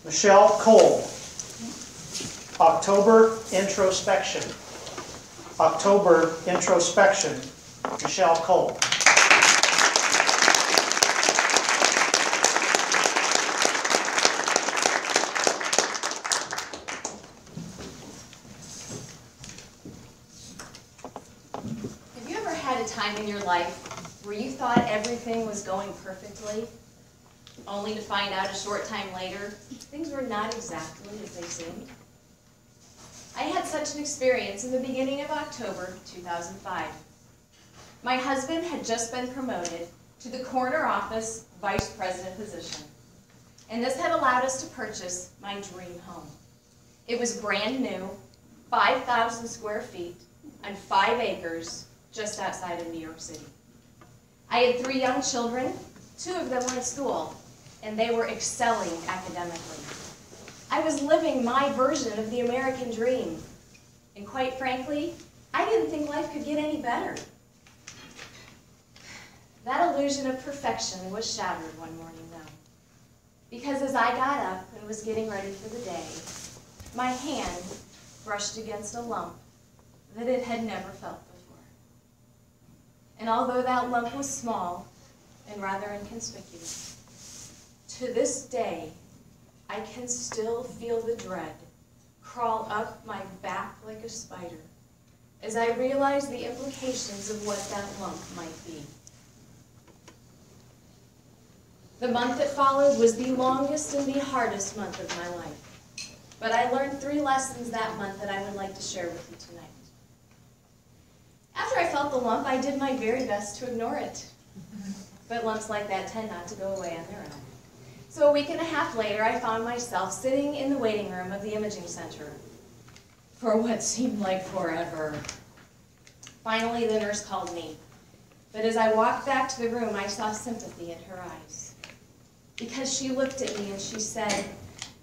Meschelle Kolb. October Introspection. October Introspection, Meschelle Kolb. Have you ever had a time in your life where you thought everything was going perfectly, only to find out a short time later things were not exactly as they seemed? I had such an experience in the beginning of October 2005. My husband had just been promoted to the corner office vice president position, and this had allowed us to purchase my dream home. It was brand new, 5,000 square feet, on 5 acres just outside of New York City. I had 3 young children. 2 of them were in school, and they were excelling academically. I was living my version of the American dream, and quite frankly, I didn't think life could get any better. That illusion of perfection was shattered one morning, though, because as I got up and was getting ready for the day, my hand brushed against a lump that it had never felt before. And although that lump was small and rather inconspicuous, to this day, I can still feel the dread crawl up my back like a spider as I realize the implications of what that lump might be. The month that followed was the longest and the hardest month of my life, but I learned 3 lessons that month that I would like to share with you tonight. After I felt the lump, I did my very best to ignore it, but lumps like that tend not to go away on their own. So a week and a half later, I found myself sitting in the waiting room of the imaging center for what seemed like forever. Finally, the nurse called me, but as I walked back to the room, I saw sympathy in her eyes, because she looked at me and she said,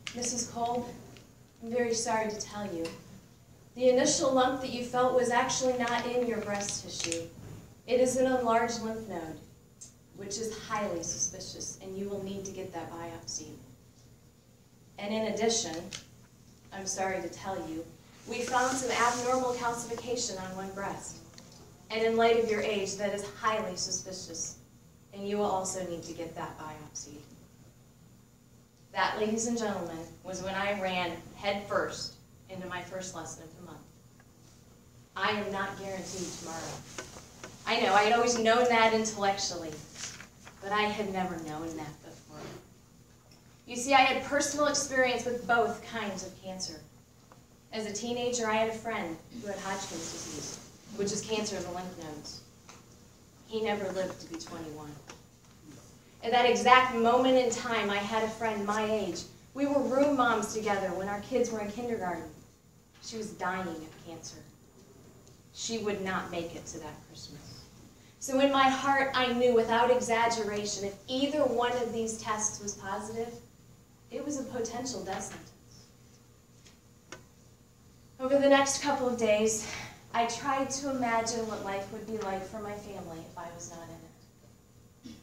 "Mrs. Kolb, I'm very sorry to tell you. The initial lump that you felt was actually not in your breast tissue. It is an enlarged lymph node, which is highly suspicious, and you will need to get that biopsy. And in addition, I'm sorry to tell you, we found some abnormal calcification on one breast. And in light of your age, that is highly suspicious, and you will also need to get that biopsy." That, ladies and gentlemen, was when I ran head first into my first lesson of the month. I am not guaranteed tomorrow. I know, I had always known that intellectually, but I had never known that before. You see, I had personal experience with both kinds of cancer. As a teenager, I had a friend who had Hodgkin's disease, which is cancer of the lymph nodes. He never lived to be 21. At that exact moment in time, I had a friend my age. We were room moms together when our kids were in kindergarten. She was dying of cancer. She would not make it to that Christmas. So in my heart, I knew without exaggeration, if either one of these tests was positive, it was a potential death sentence. Over the next couple of days, I tried to imagine what life would be like for my family if I was not in it.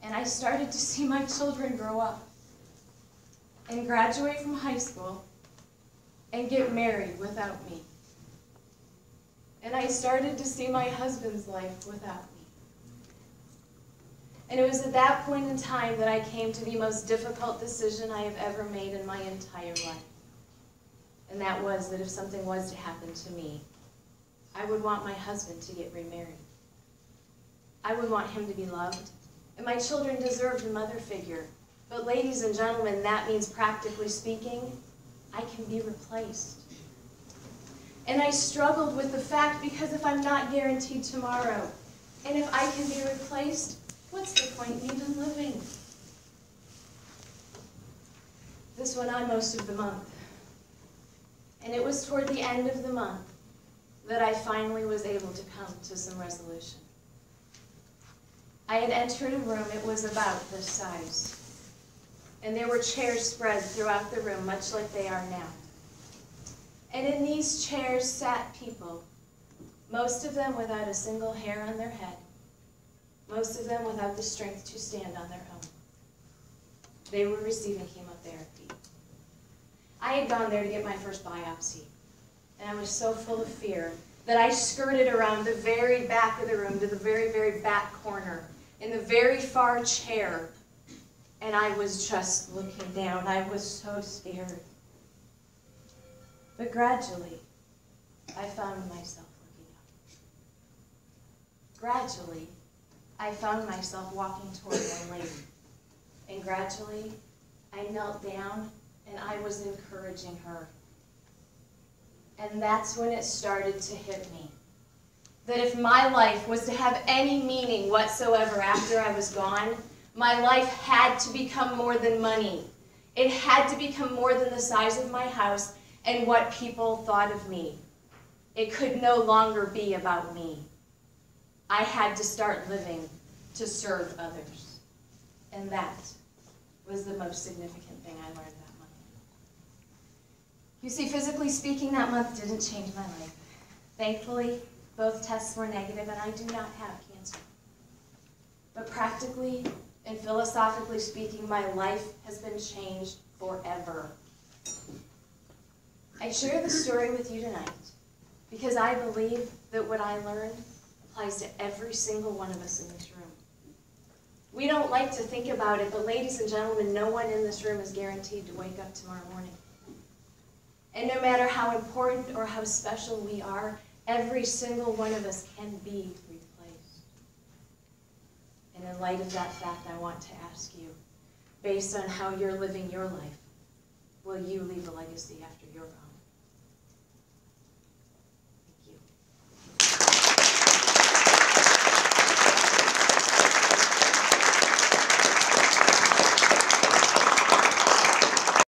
And I started to see my children grow up and graduate from high school and get married without me. And I started to see my husband's life without me. And it was at that point in time that I came to the most difficult decision I have ever made in my entire life. And that was that if something was to happen to me, I would want my husband to get remarried. I would want him to be loved, and my children deserved a mother figure. But ladies and gentlemen, that means, practically speaking, I can be replaced. And I struggled with the fact, because if I'm not guaranteed tomorrow, and if I can be replaced, what's the point in even living? This went on most of the month. And it was toward the end of the month that I finally was able to come to some resolution. I had entered a room, it was about this size. And there were chairs spread throughout the room, much like they are now. And in these chairs sat people, most of them without a single hair on their head, most of them without the strength to stand on their own. They were receiving chemotherapy. I had gone there to get my first biopsy, and I was so full of fear that I skirted around the very back of the room to the very, very back corner, in the very far chair, and I was just looking down. I was so scared. But gradually, I found myself looking up. Gradually, I found myself walking toward one lady. And gradually, I knelt down and I was encouraging her. And that's when it started to hit me. That if my life was to have any meaning whatsoever after I was gone, my life had to become more than money. It had to become more than the size of my house and what people thought of me. It could no longer be about me. I had to start living to serve others. And that was the most significant thing I learned that month. You see, physically speaking, that month didn't change my life. Thankfully, both tests were negative and I do not have cancer. But practically and philosophically speaking, my life has been changed forever. I share this story with you tonight because I believe that what I learned applies to every single one of us in this room. We don't like to think about it, but ladies and gentlemen, no one in this room is guaranteed to wake up tomorrow morning. And no matter how important or how special we are, every single one of us can be replaced. And in light of that fact, I want to ask you, based on how you're living your life, will you leave a legacy after you're gone?